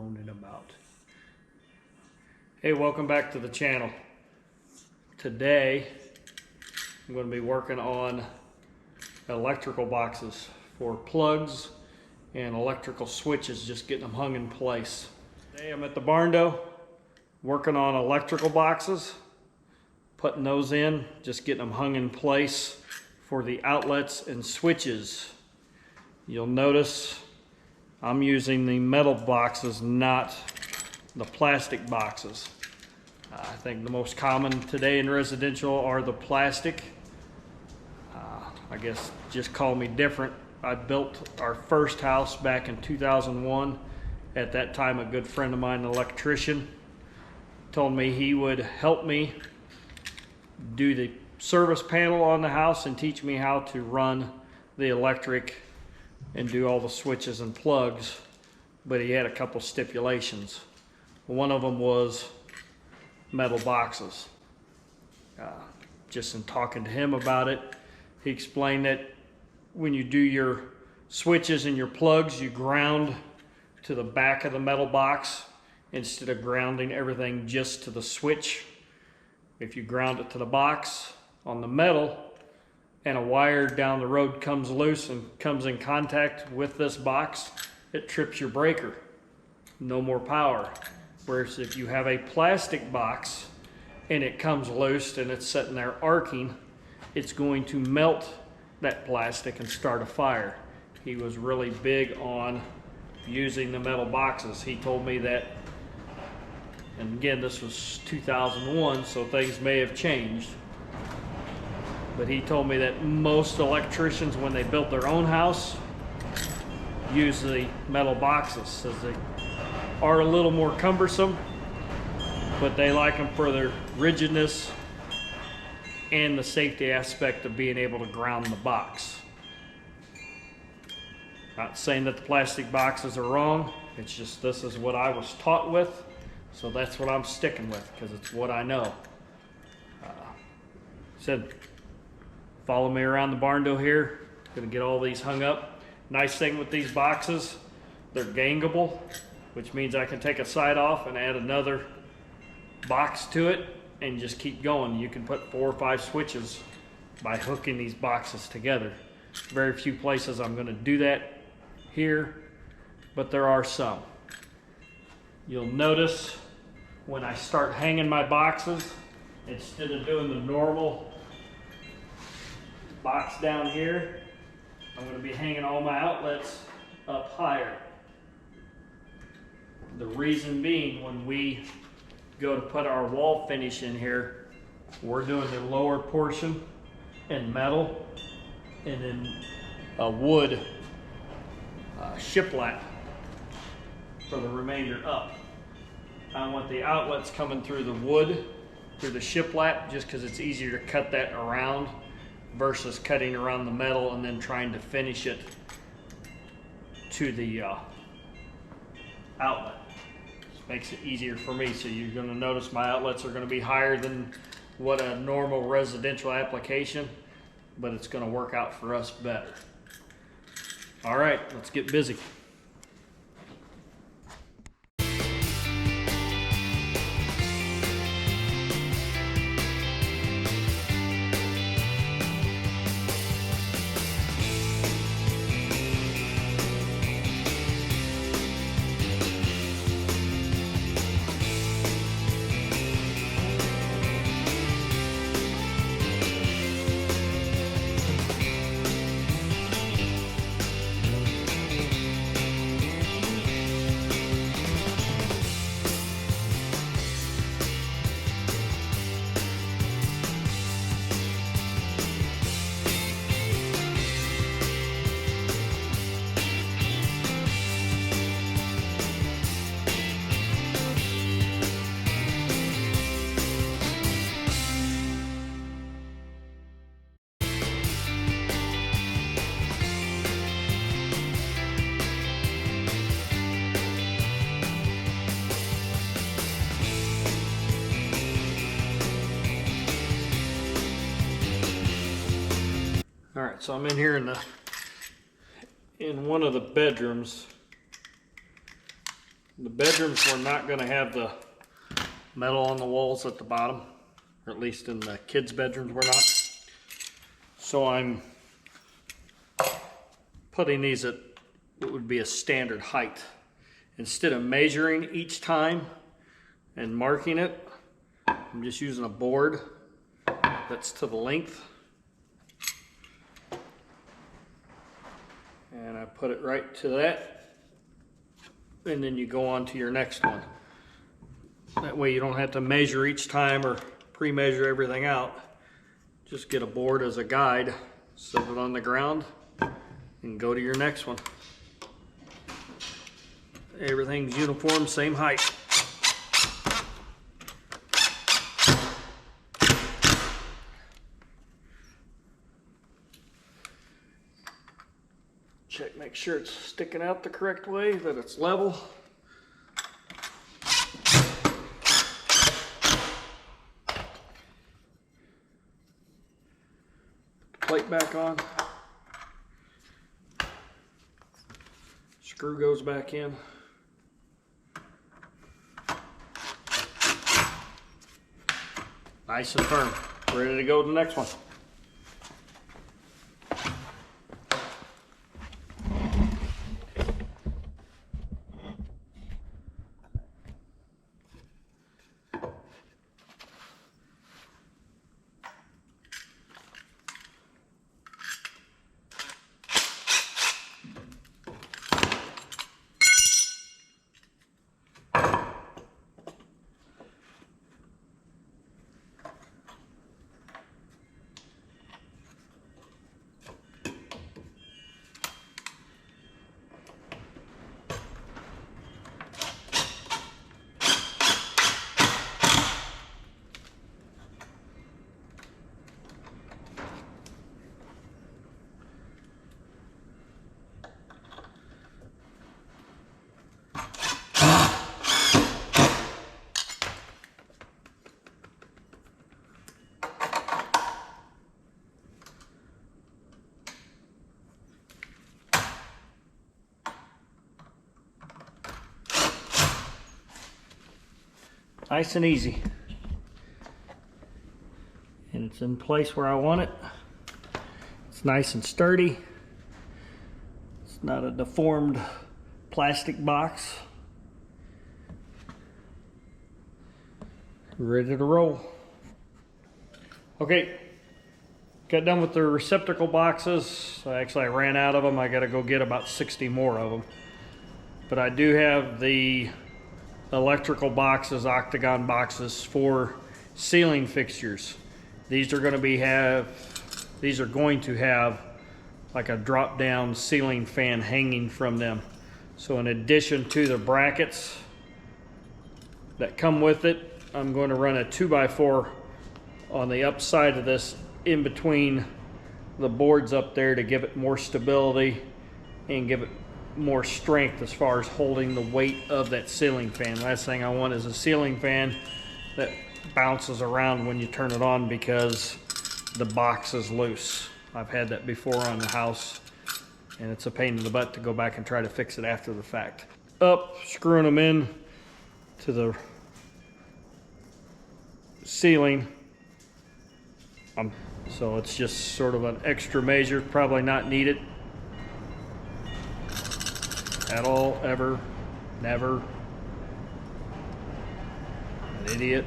moaning about. Hey, welcome back to the channel. Today I'm going to be working on electrical boxes for plugs and electrical switches, just getting them hung in place. Today I'm at the Barndo working on electrical boxes, putting those in, just getting them hung in place for the outlets and switches. You'll notice I'm using the metal boxes, not the plastic boxes. I think the most common today in residential are the plastic. I guess just call me different. I built our first house back in 2001. At that time, a good friend of mine, an electrician, told me he would help me do the service panel on the house and teach me how to run the electric and do all the switches and plugs, but he had a couple stipulations. One of them was metal boxes. Just in talking to him about it, he explained that when you do your switches and your plugs, you ground to the back of the metal box instead of grounding everything just to the switch. If you ground it to the box on the metal and a wire down the road comes loose and comes in contact with this box, it trips your breaker. No more power. Whereas if you have a plastic box and it comes loose and it's sitting there arcing, it's going to melt that plastic and start a fire. He was really big on using the metal boxes. He told me that, and again, this was 2001, so things may have changed, but he told me that most electricians, when they built their own house, use the metal boxes, says they are a little more cumbersome, but they like them for their rigidness and the safety aspect of being able to ground the box. Not saying that the plastic boxes are wrong, it's just this is what I was taught with, so that's what I'm sticking with because it's what I know. Said follow me around the Barndo here. Gonna get all these hung up. Nice thing with these boxes, they're gangable, which means I can take a side off and add another box to it and just keep going. You can put 4 or 5 switches by hooking these boxes together. Very few places I'm going to do that here, but there are some. You'll notice when I start hanging my boxes, instead of doing the normal box down here, I'm going to be hanging all my outlets up higher. The reason being, when we go to put our wall finish in here, we're doing the lower portion in metal and then a wood shiplap for the remainder up. I want the outlets coming through the wood, through the shiplap, just because it's easier to cut that around versus cutting around the metal and then trying to finish it to the outlet. Makes it easier for me. So you're going to notice my outlets are going to be higher than what a normal residential application, but it's going to work out for us better. All right, let's get busy. All right, so I'm in here in one of the bedrooms The bedrooms we're not going to have the metal on the walls at the bottom, or at least in the kids' bedrooms we're not. So I'm putting these at what would be a standard height. Instead of measuring each time and marking it, I'm just using a board that's to the length. And I put it right to that. And then you go on to your next one. That way you don't have to measure each time or pre-measure everything out. Just get a board as a guide, set it on the ground, and go to your next one. Everything's uniform, same height. Check, make sure it's sticking out the correct way, that it's level. Plate back on. Screw goes back in. Nice and firm. Ready to go to the next one. Nice and easy. And it's in place where I want it. It's nice and sturdy. It's not a deformed plastic box. Ready to roll. Okay, got done with the receptacle boxes. Actually, I ran out of them. I gotta go get about 60 more of them. But I do have the electrical boxes, octagon boxes for ceiling fixtures. These are going to have like a drop down ceiling fan hanging from them. So in addition to the brackets that come with it, I'm going to run a 2x4 on the upside of this in between the boards up there to give it more stability and give it more strength as far as holding the weight of that ceiling fan. Last thing I want is a ceiling fan that bounces around when you turn it on because the box is loose. I've had that before on the house and it's a pain in the butt to go back and try to fix it after the fact. Screwing them in to the ceiling. So it's just sort of an extra measure, probably not needed at all, ever, never. An idiot.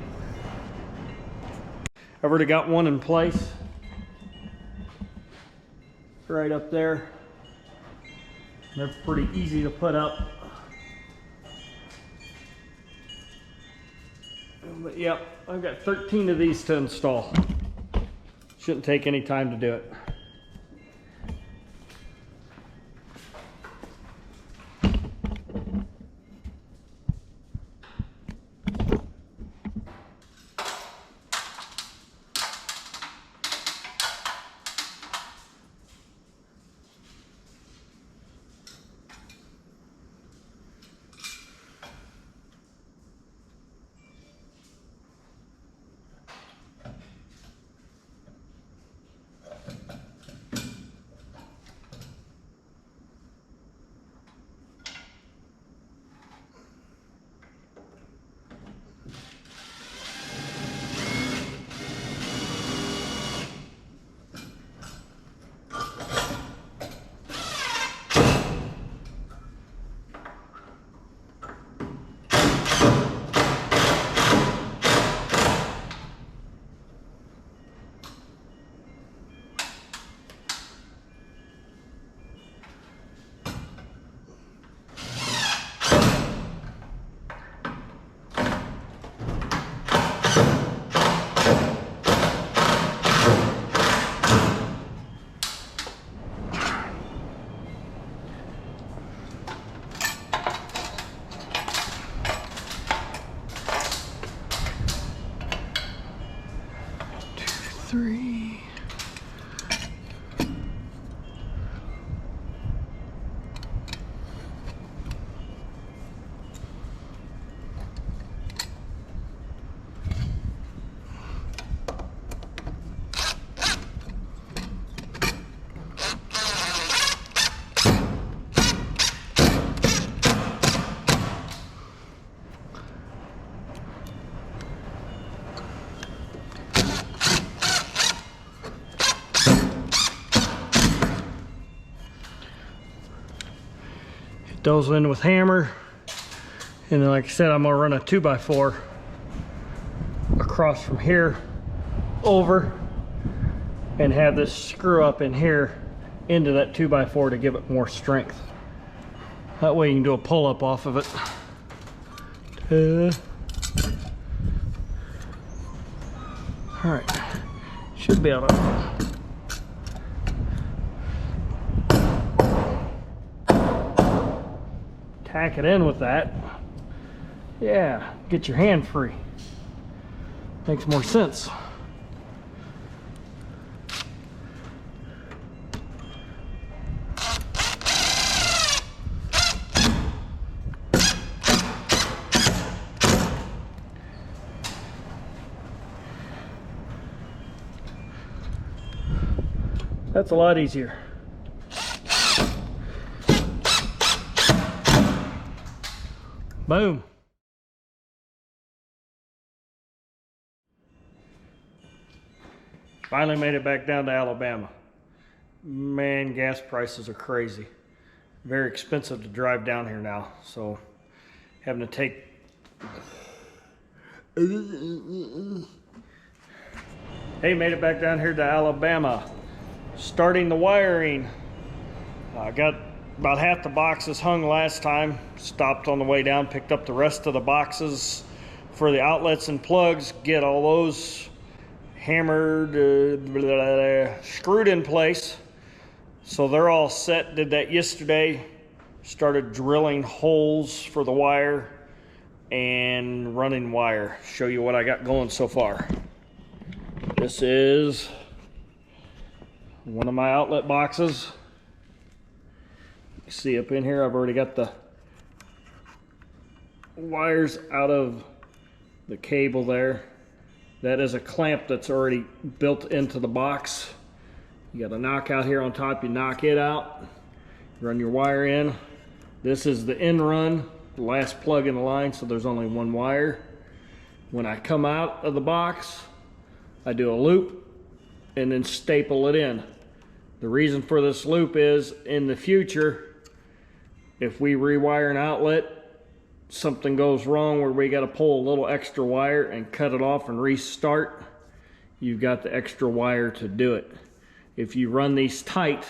I've already got one in place. Right up there. They're pretty easy to put up. But yep, I've got 13 of these to install. Shouldn't take any time to do it. Three. Those in with hammer, and then like I said, I'm gonna run a 2x4 across from here over and have this screw up in here into that 2x4 to give it more strength. That way you can do a pull-up off of it. All right, should be able to. Tack it in with that. Yeah, get your hand free. Makes more sense. That's a lot easier. Boom. Finally made it back down to Alabama. Man, gas prices are crazy. Very expensive to drive down here now, so having to take Hey, made it back down here to Alabama. Starting the wiring. I got about half the boxes hung last time. Stopped on the way down, picked up the rest of the boxes for the outlets and plugs. Get all those hammered, screwed in place. So they're all set. Did that yesterday. Started drilling holes for the wire and running wire. Show you what I got going so far. This is one of my outlet boxes. You see up in here, I've already got the wires out of the cable there. That is a clamp that's already built into the box. You got a knock out here on top, you knock it out, run your wire in. This is the end run, the last plug in the line, so there's only one wire. When I come out of the box, I do a loop and then staple it in. The reason for this loop is in the future, if we rewire an outlet, something goes wrong where we got to pull a little extra wire and cut it off and restart, you've got the extra wire to do it. If you run these tight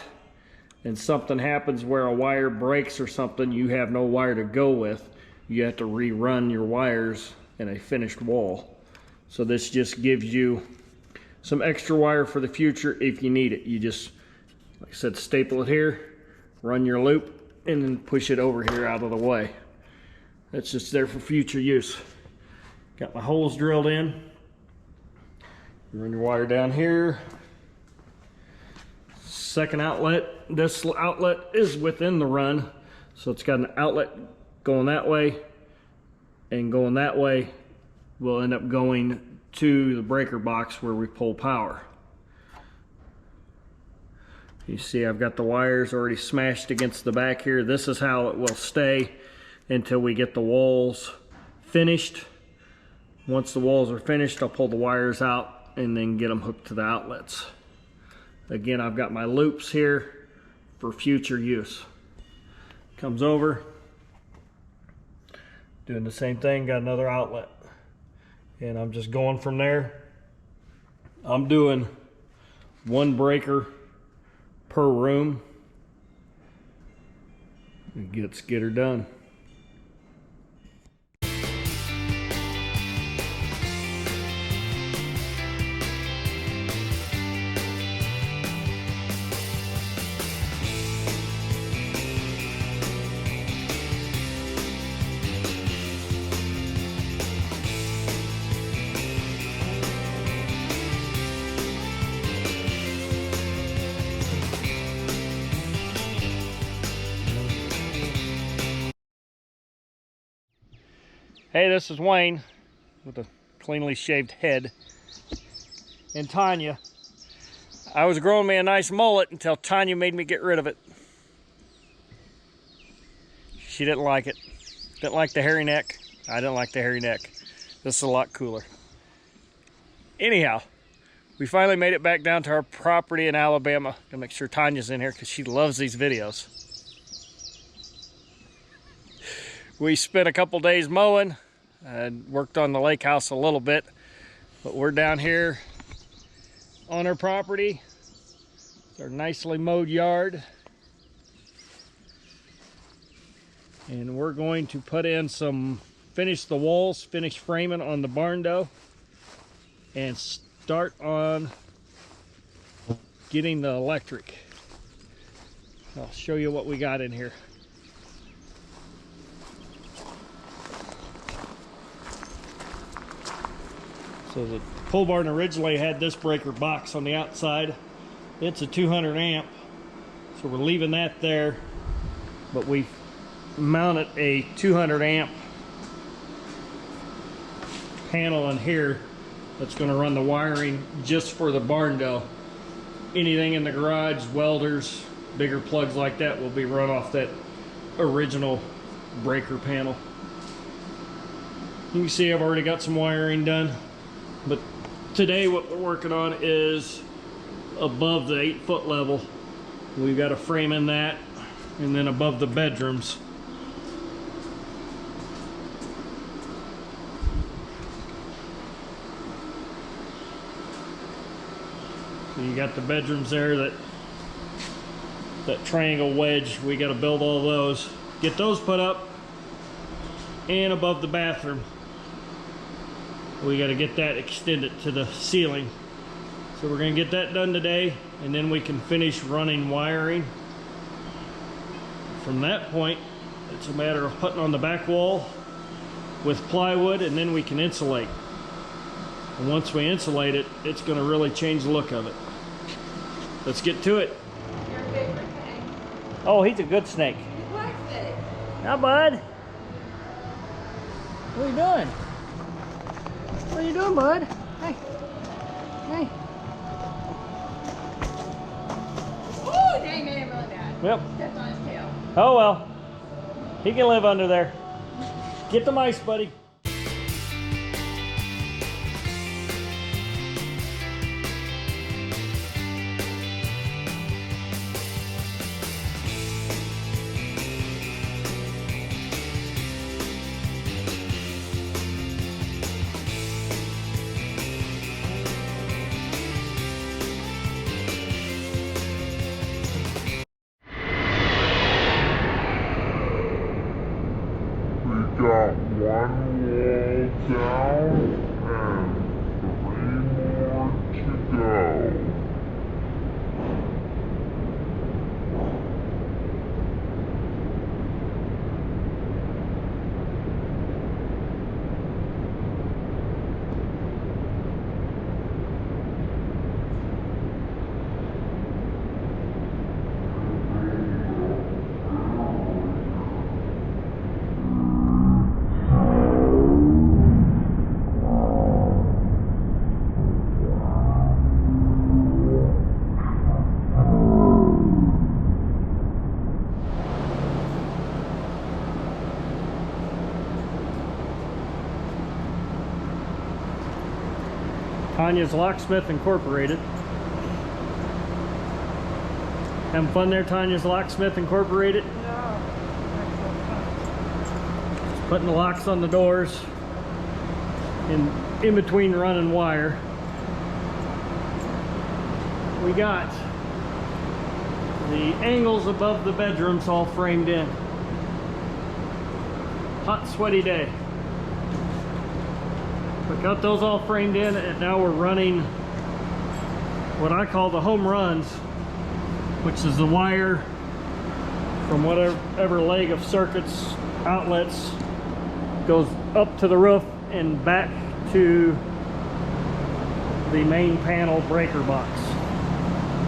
and something happens where a wire breaks or something, you have no wire to go with. You have to rerun your wires in a finished wall. So this just gives you some extra wire for the future if you need it. You just, like I said, staple it here, run your loop, and then push it over here out of the way. That's just there for future use. Got my holes drilled in. You run your wire down here. Second outlet, this outlet is within the run, so it's got an outlet going that way and going that way. Will end up going to the breaker box where we pull power. You see I've got the wires already smashed against the back here. This is how it will stay until we get the walls finished. Once the walls are finished, I'll pull the wires out and then get them hooked to the outlets. Again, I've got my loops here for future use. Comes over, doing the same thing, got another outlet. And I'm just going from there. I'm doing one breaker per room. And get her done. Hey, this is Wayne with a cleanly shaved head. And Tanya. I was growing me a nice mullet until Tanya made me get rid of it. She didn't like it. Didn't like the hairy neck. I didn't like the hairy neck. This is a lot cooler. Anyhow, we finally made it back down to our property in Alabama. To make sure Tanya's in here because she loves these videos. We spent a couple days mowing and worked on the lake house a little bit, but we're down here on our property. It's our nicely mowed yard. And we're going to put in finish the walls, finish framing on the Barndo, and start on getting the electric. I'll show you what we got in here. So the pole barn originally had this breaker box on the outside. It's a 200 amp, so we're leaving that there, but we've mounted a 200 amp panel in here that's going to run the wiring just for the Barndo. Anything in the garage, welders, bigger plugs like that will be run off that original breaker panel. You can see I've already got some wiring done. But today what we're working on is above the 8-foot level. We've got a frame in that, and then above the bedrooms. So you got the bedrooms there, that triangle wedge. We got to build all those, get those put up, and above the bathroom. We got to get that extended to the ceiling. So we're going to get that done today, and then we can finish running wiring. From that point, it's a matter of putting on the back wall with plywood, and then we can insulate. And once we insulate it, it's going to really change the look of it. Let's get to it. Your favorite thing. Oh, he's a good snake. He likes it. Now, bud. What are you doing? What are you doing, bud? Hey. Hey. Oh, dang, made him really bad. Yep. Stepped on his tail. Oh, well. He can live under there. Get the mice, buddy. Got one wall down and 3 more to go. Tanya's Locksmith Incorporated. Having fun there, Tanya's Locksmith Incorporated? No. Putting the locks on the doors in between running wire. We got the angles above the bedrooms all framed in. Hot, sweaty day. We got those all framed in, and now we're running what I call the home runs, which is the wire from whatever leg of circuits, outlets, goes up to the roof and back to the main panel breaker box.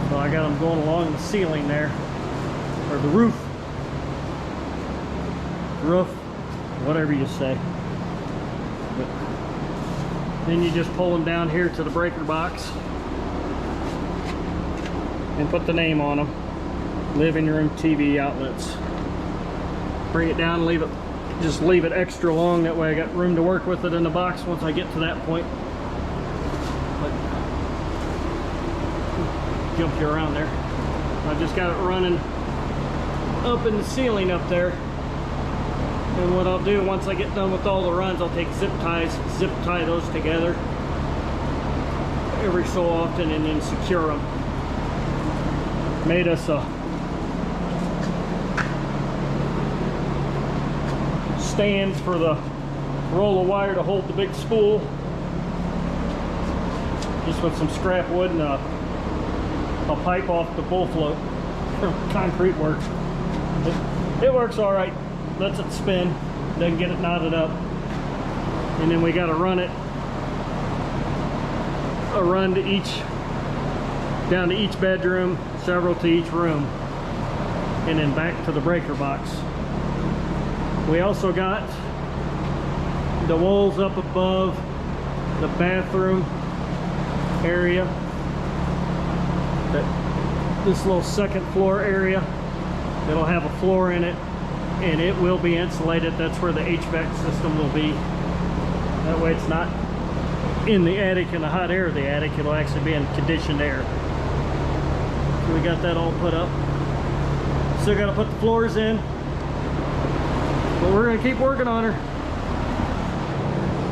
So I got them going along the ceiling there, or the roof, whatever you say. But then you just pull them down here to the breaker box and put the name on them. Living room TV outlets. Bring it down, leave it, just leave it extra long. That way I got room to work with it in the box once I get to that point. But jump you around there. I just got it running up in the ceiling up there. And what I'll do once I get done with all the runs, I'll take zip tie those together every so often and then secure them. Made us a stand for the roll of wire to hold the big spool, just with some scrap wood and a pipe off the bull float. Concrete works. It works all right. Lets it spin, then get it knotted up, and then we got to run it a run to each, down to each bedroom, several to each room, and then back to the breaker box. We also got the walls up above the bathroom area, this little second floor area. It'll have a floor in it, and it will be insulated. That's where the HVAC system will be. That way it's not in the attic, in the hot air of the attic. It'll actually be in conditioned air. So we got that all put up. Still got to put the floors in, but we're going to keep working on her.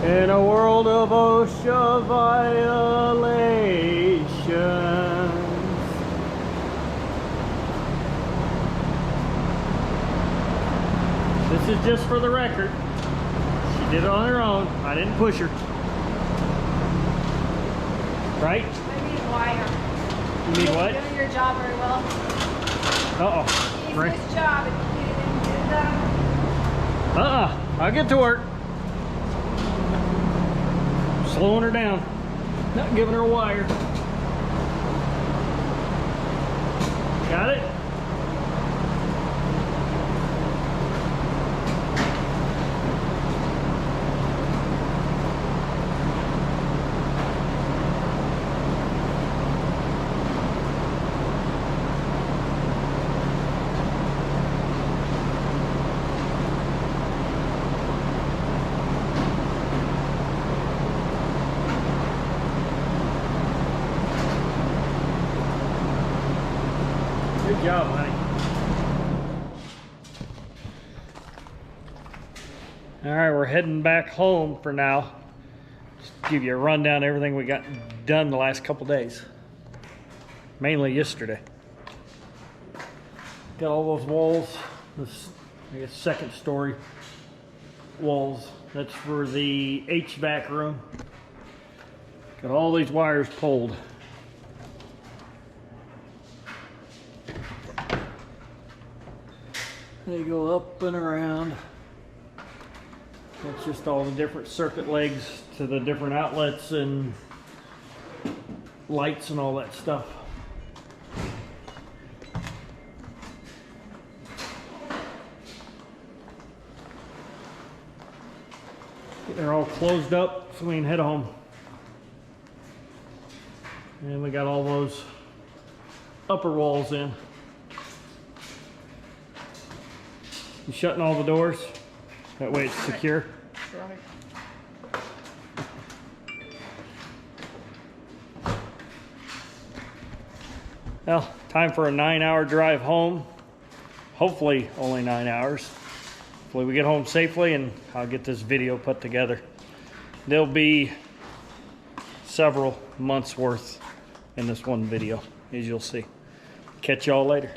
In a world of OSHA violations. This is just for the record. She did it on her own. I didn't push her. Right? I need wire. You need what? You're doing your job very well. Uh-oh. Easiest job if you didn't get it done. I'll get to work. Slowing her down. Not giving her a wire. Got it? Good job, honey. All right, we're heading back home for now. Just give you a rundown of everything we got done the last couple days. Mainly yesterday. Got all those walls, this, I guess, second story walls. That's for the HVAC room. Got all these wires pulled. They go up and around. That's just all the different circuit legs to the different outlets and lights and all that stuff. They're all closed up so we can head home. And we got all those upper walls in. You shutting all the doors? That way it's secure. Well, time for a 9-hour drive home. Hopefully only 9 hours. Hopefully we get home safely and I'll get this video put together. There'll be several months worth in this one video, as you'll see. Catch y'all later.